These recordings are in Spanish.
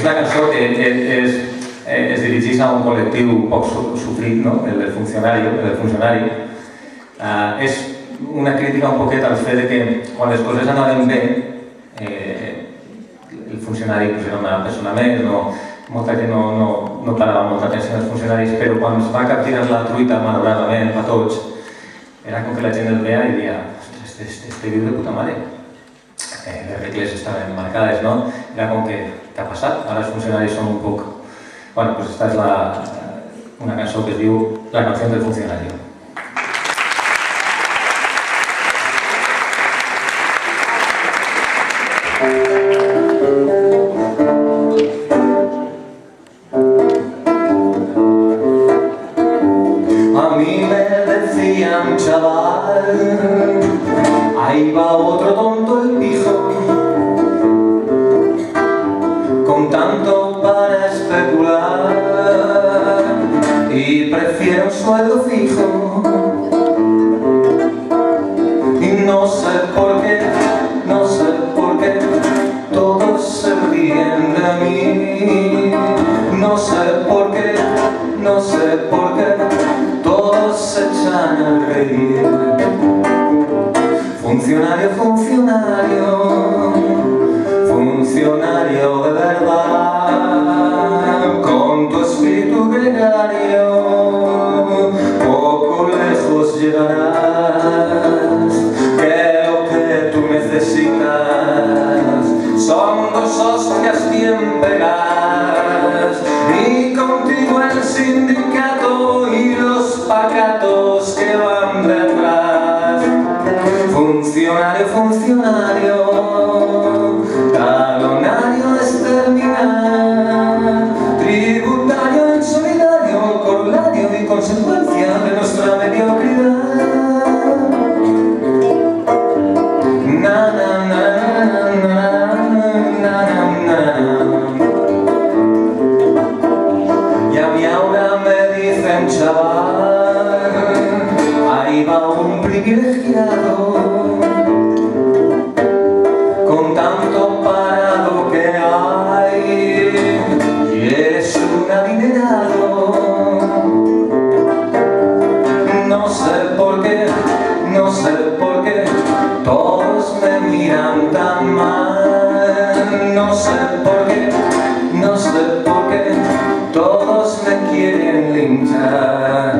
una cançó que es dirigeix a un col·lectiu un poc sofrit, no? El del funcionari. És una crítica un poquet al fet que quan les coses anaven bé, el funcionari era una persona més, molta gent no parava molta atenció als funcionaris, però quan es va capgirar la truita, malauradament, a tots, era com que la gent el veia i deia, este viu de puta mare. Les regles estaven marcades, no? Era com que, què ha passat? Ara els funcionaris són un poc... Bueno, pues esta és una cançó que es diu La canción del funcionario. A mí me decían, chaval, ahí va otro tonto el pijo, con tanto para especular, y prefiero un sueldo fijo. Y no sé por qué todos se ríen de mí. No sé por qué todos se echan a reír. Funcionario de verdad, con tu espíritu gregario, poco lejos llegarás, que lo que tú necesitas son dos hostias bien pegadas, y contigo el sindicato y los pacatos que van detrás. Funcionario, talonario exterminal, tributario insolidario, corolario y consecuencia de nuestra mediocridad. Y a mí ahora me dicen, chaval, ahí va un privilegiado, con tanto parado que hay, y eres un adinerado. No sé por qué todos me miran tan mal. No sé por qué todos me quieren linchar.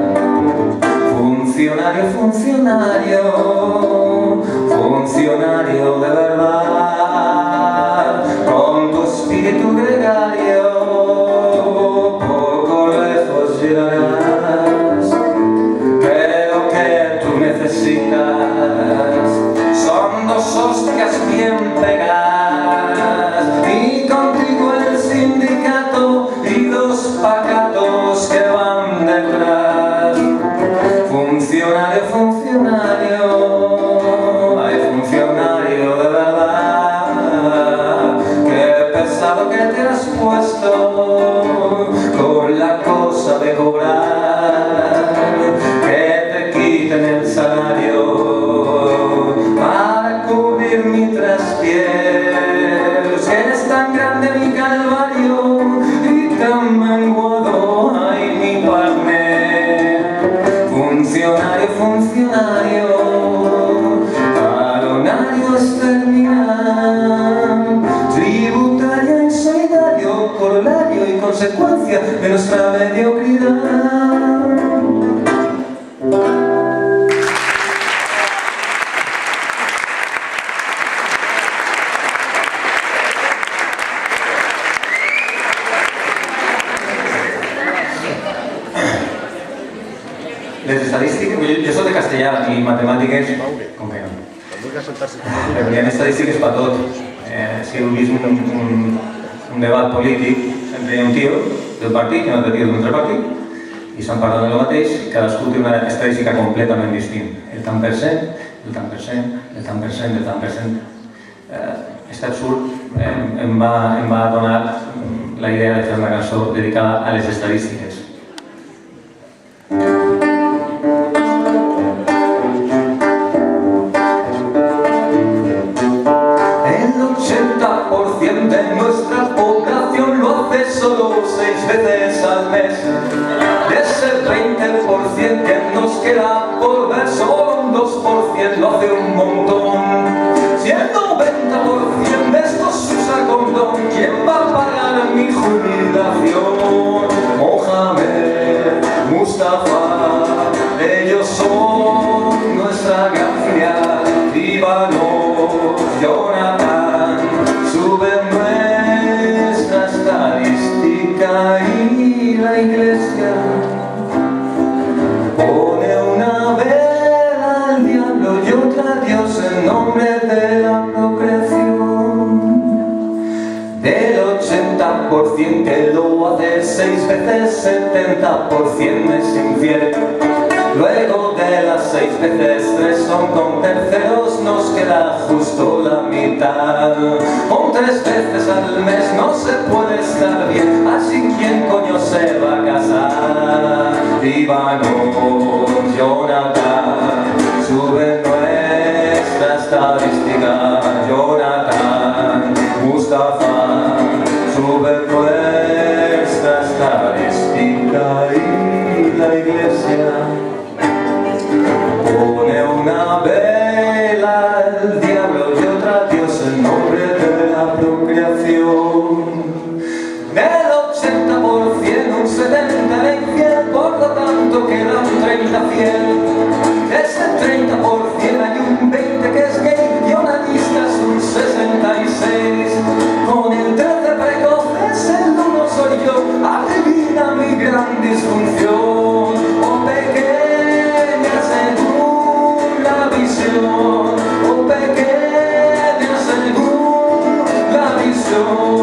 Funcionario de verdad, con tu espíritu gregario, poco lejos llegarás, que lo que tú necesitas son dos hostias bien pegadas, y contigo el sindicato y los pacatos que van detrás. Funcionario de verdad, qué pesado que te has puesto con la cosa de cobrar, que te quiten el salario para cubrir mi traspiés, que es tan grande mi calvario y tan menguado hay mi partner. Funcionario, talonario exterminal, tributario insolidario, corolario y consecuencia de nuestra mediocridad. Les estadístiques, jo soc de castellà i matemàtiques, com que no. Hi ha estadístiques per tot. Si heu vist un debat polític, sempre hi ha un tio d'un partit i un altre tio d'un altre partit, i estan parlant del mateix, i cadascú té una estadística completament distinta. El tant per cent, el tant per cent, el tant per cent, el tant per cent. Aquest absurd em va donar la idea de fer una cançó dedicada a les estadístiques. El 80% de nuestra población lo 20% que nos queda por ver, solo un 2% lo hace un montón. Si el 90% de estos usa condón, ¿quién va a pagar mi jubilación? Mohamed, Mustafa, ellos son nuestra gran filial. Líbano, Jonathan, suben nuestra estadística y la iglesia pone una vela al diablo y otra a Dios en nombre de la procreación. Del 80% que lo hace 6 veces, 70% es infiel. Luego de las 6 veces 3 son con terceros, nos queda justo la mitad. Con 3 veces al mes no se puede estar bien, así ¿quién coño se va a casar? Líbano, Jonathan, sube nuestra estadística. Jonathan, Mustafa, sube nuestra estadística y la iglesia pone una vela al diablo y otra a Dios en nombre de la procreación. Del 80% un 70% era infiel, por lo tanto queda un 30 fiel. De ese 30% hay un 20 que es gay y una lista es un 66. Con el 13 precoces el 1 soy yo, adivina mi gran disfunción. O pequeña según la visión, o pequeña según la visión.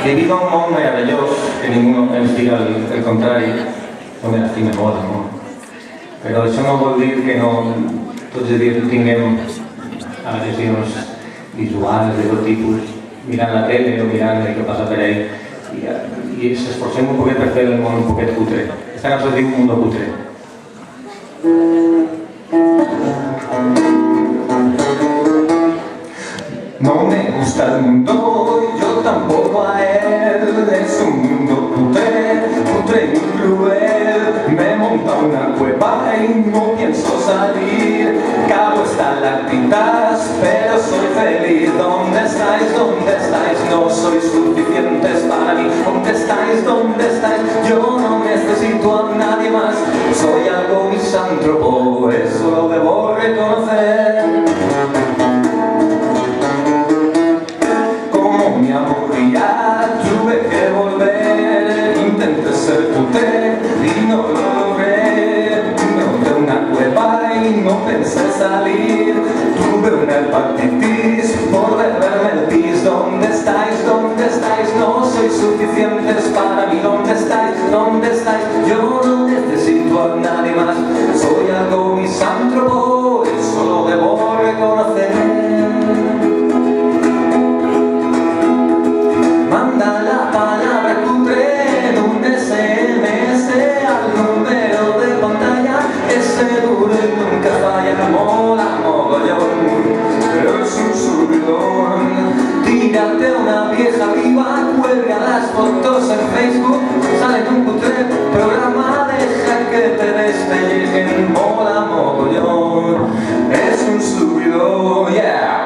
He vivido un món meravellós que ningú ens diga el contrari. Home, aquí me mola, no? Però això no vol dir que no tots els dies tinguem agressions visuals de tot tipus, mirant la tele o mirant el que passa per ahí, i s'esforcem un poquet per fer el món un poquet cutre. Esta cançó es diu Mundo Cutre. No me gusta el mundo, yo tampoco a él. Es un mundo cutre, cutre y cruel. Me monta una cueva y no pienso salir. Cabo estalactitas, pero soy feliz. ¿Dónde estáis? ¿Dónde estáis? No sois suficientes para mí. ¿Dónde estáis? ¿Dónde estáis? Yo no necesito a nadie más. Soy algo misántropo, eso lo debo reconocer. Me aburría, tuve que volver. Intenté ser cutre y no lo logré. Me monté una cueva y no pensé salir. Tuve una hepatitis por beberme el pis. ¿Dónde estáis? ¿Dónde estáis? No sois suficientes para mí. ¿Dónde estáis? ¿Dónde estáis? Yo no necesito a nadie más. Soy algo misántropo, eso lo debo reconocer. Manda la palabra cutre en un SMS al número de pantalla, es seguro y nunca falla. Mola mogollón, pero es un subidón. Tírate una vieja viva, cuelga las fotos en Facebook, sale en un cutre programa, deja que te despellejen. Mola mogollón, es un subidón, yeah.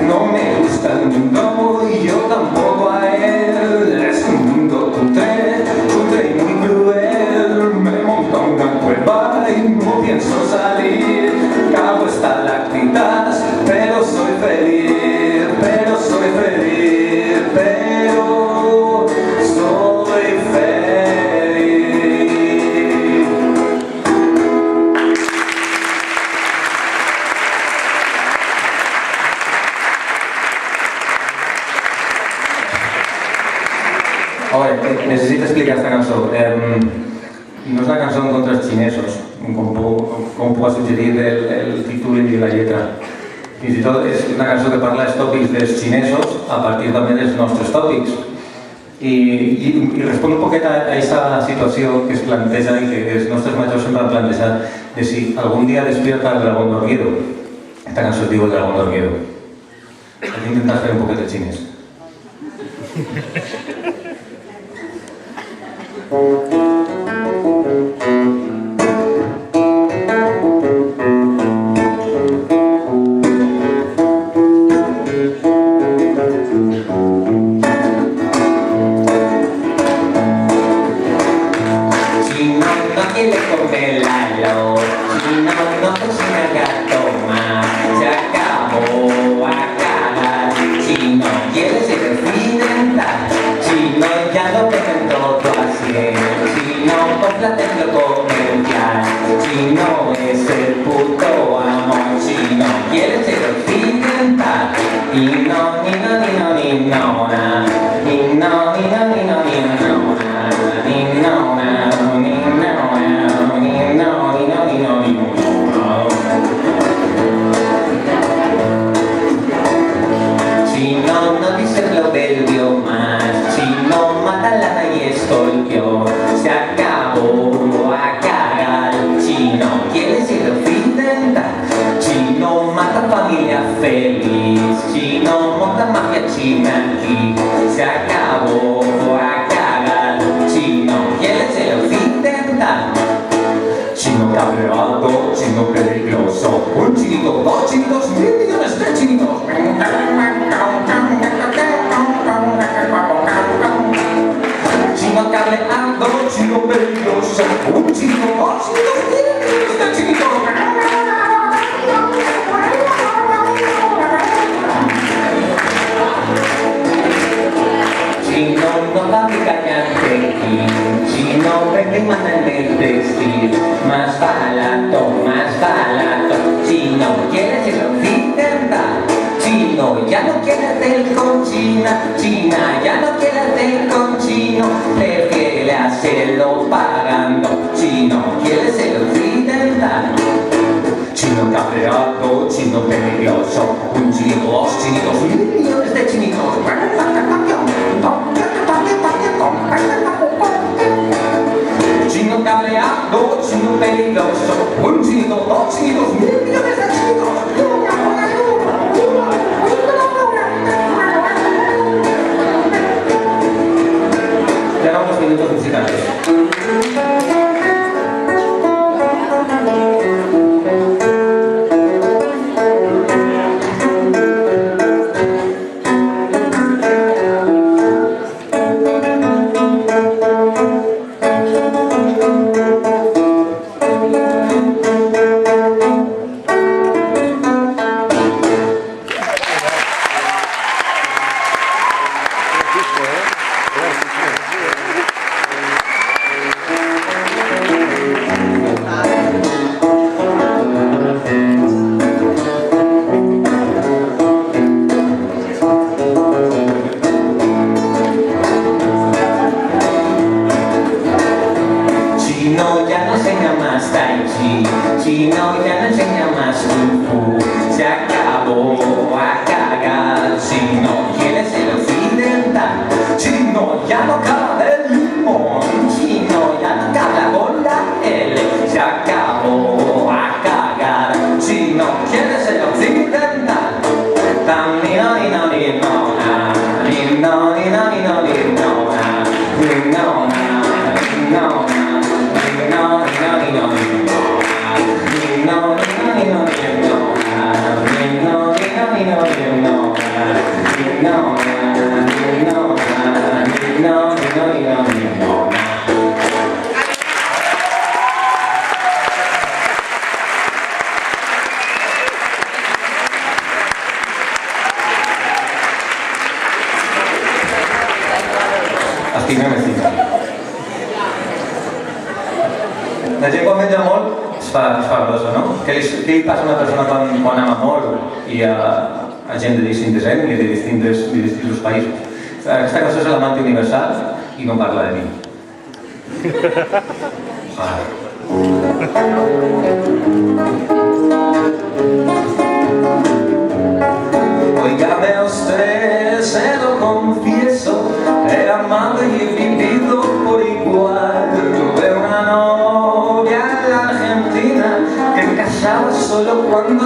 No me gusta el mundo y yo tampoco a él. Es un mundo cutre, cutre y muy cruel. Me monta una cueva y no pienso salir. Cabo estalactitas, pero soy feliz. Pero soy feliz, pero soy feliz. Ahora, necesito explicar esta cançó. No és una cançó en contra els xinesos, com puc suggerir el títol i la lletra. Fins i tot és una cançó que parla dels tòpics dels xinesos a partir també dels nostres tòpics. I respon un poquet a aquesta situació que es planteja i que els nostres majors sempre han plantejat de si algun dia despierta el dragón dormido. Esta cançó es diu El dragón dormido. Hem d'intentar fer un poquet de xinès.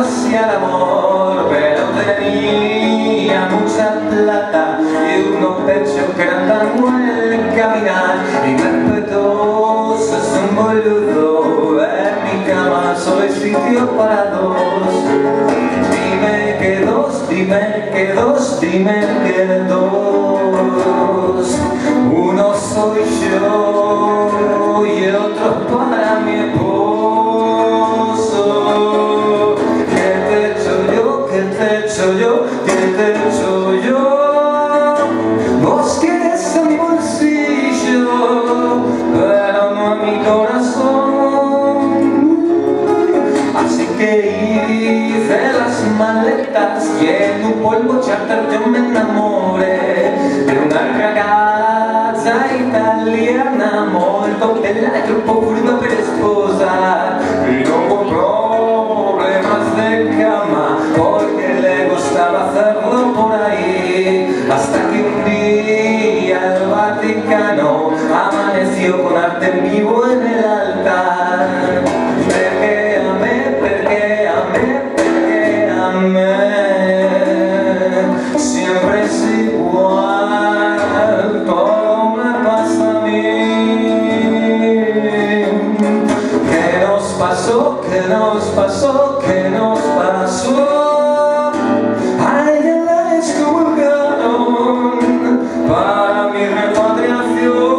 hacia el amor, pero tenía mucha plata y unos pechos que eran tan buen caminar. Y me petó, sos un boludo, en mi cama solo hay sitio para dos. Dime que dos, dime que dos, dime que dos. Uno soy yo y el otro es para mi esposo. ¿Qué te he hecho yo? ¿Qué te he hecho yo? ¿Qué te he hecho yo? Vos querés a mi bolsillo, pero no a mi corazón. Así que hice las maletas y en un polvo charter yo me enamoré de una ragazza italiana molto bella e troppo furba per sposa. Y no hubo problemas de cama porque le gustaba hacerlo por ahí, hasta que un día el Vaticano amaneció con arte en vivo en el altar. Siempre es igual, todo me pasa a mí. ¿Qué nos pasó? ¿Qué nos pasó? ¿Qué nos pasó? Ay, la excomulgaron para mi repatriación.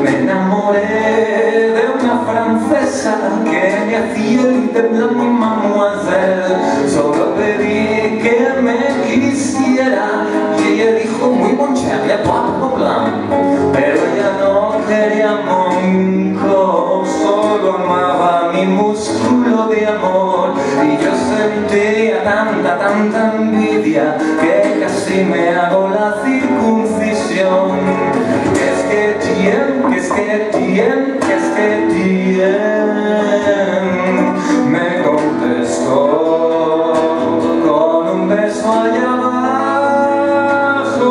Me enamoré de una francesa que me hacía el temblar mi mademoiselle. Solo pedí que me quisiera y ella dijo muy bon cher, le pas problème. Pero ella no quería monco, solo amaba mi músculo de amor. Y yo sentía tanta envidia que casi me hago la circuncisión. Es que me contestó con un beso allá abajo.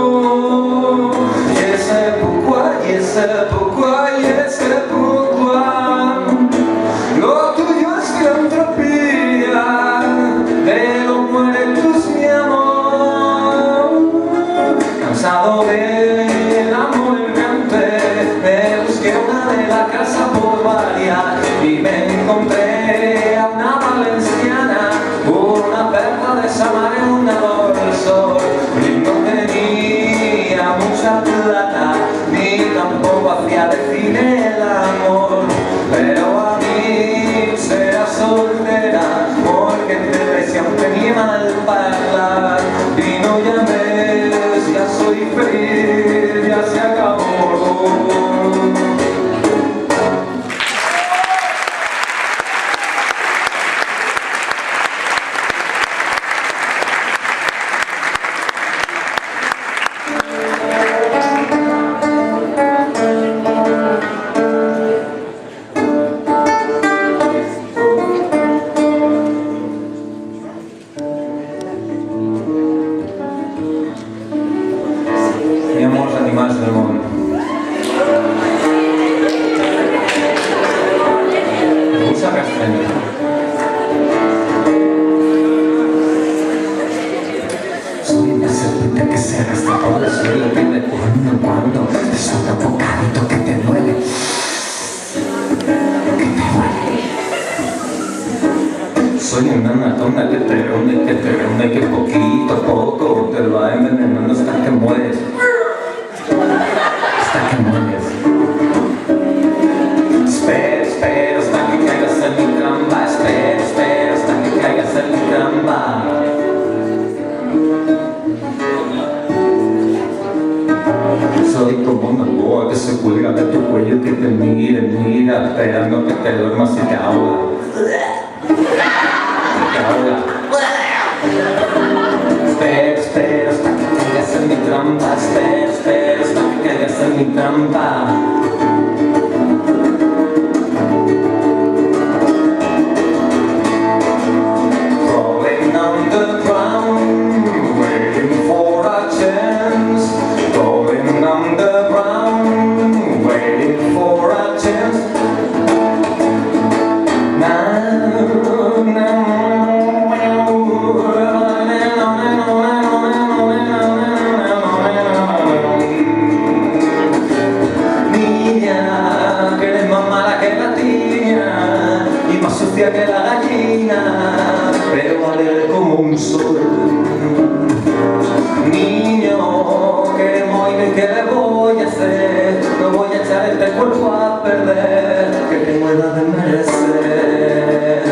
Y ese pourquoi, lo tuyo es filantropía, de lo muertos mi amor. Cansado del amor errante, me busqué una de la casa por variar y me encontré a una valenciana, una perla de Samar en un dorso. Y no tenía mucha plata, ni tampoco hacía de cine el amor, pero a mí será soltera porque te decía tenía mal parlar. Y no llames, ya soy feliz, ya se acabó. Hi ha molts animals del món. Musa castaña. Soy una serpiente que se arrastra por el suelo, pide cuando en cuando te suelta un bocadito que te duele. Soy una anatona que te reúne, que poquito a poco te va envenenando hasta que mueres. Hasta que mueres. Espera hasta que caigas en mi trampa. Espera hasta que caigas en mi trampa. Soy como una boa que se cuelga de tu cuello, que te mira, esperando que te duermas y te ahoga. Espera hasta que caigas en mi trampa. Espera hasta que caigas en mi trampa. Crawling on the ground, waiting for a chance. Crawling on the ground, waiting for a chance. Now alegre como un sol. Niño, que moine, ¿qué le voy a hacer? No voy a echar este cuerpo a perder, que tengo edad de merecer.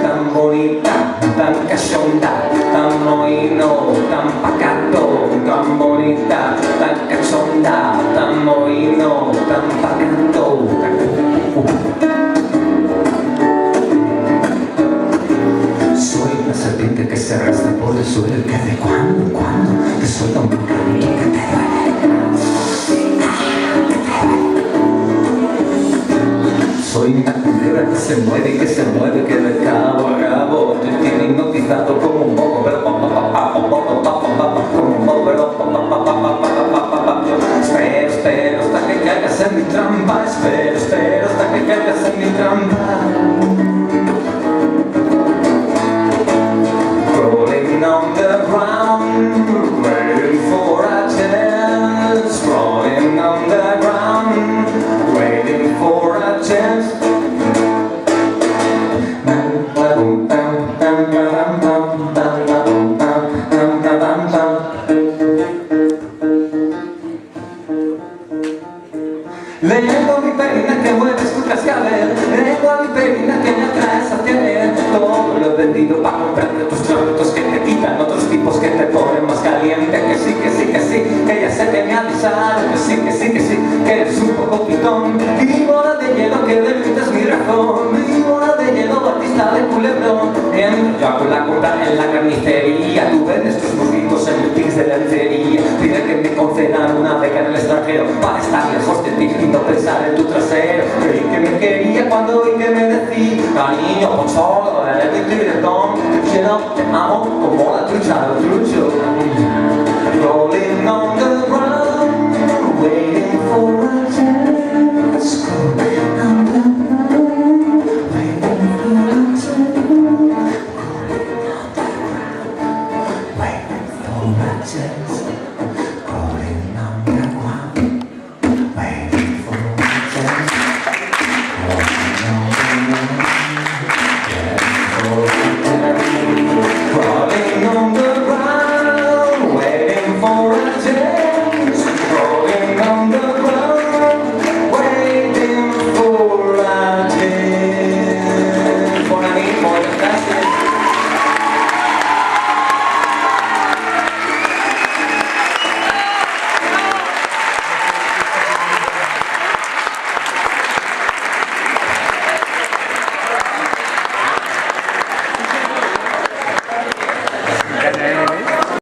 Tan bonita, tan cachonda, tan mohino, tan pacato, tan bonita, tan cachonda, tan mohino, tan pacato. Soy una serpiente que se arrastra por el suelo y que de cuando en cuando te suelta un bocadillo que te duele. Soy una culebra que se mueve y que se mueve, que de cabo a cabo te tiene hipnotizado como un bobo, pero como un bobo, pero espero hasta que caigas en mi trampa, espero hasta que caigas en mi trampa. Rolling on the ground, waiting for a chance. Rolling on the ground, waiting for a chance. Leyendo mi perina que mueves tu cascabel, leyendo a mi perina que me atraes hacia él. Todo lo he vendido para comprarte tus productos que te quitan otros tipos que te ponen más caliente. Que sí, que sí, que sí, que ya sé que me avisaron. Que sí, que sí, que sí, que eres un poco pitón. Y bola de hielo que debilitas mi razón. Y bola de hielo batista de culebrón. Entro yo con la compra en la carnicería. Tú vendes tus musicos en el Pix de lencería. Pide que me concedan una beca en el extranjero para estar lejos de ti y no pensar en tu trasero. Creí que me quería cuando oí que me decía: cariño, por solo, eres mi tiretón. Te amo como la trucha, lo trucho. Rolling on the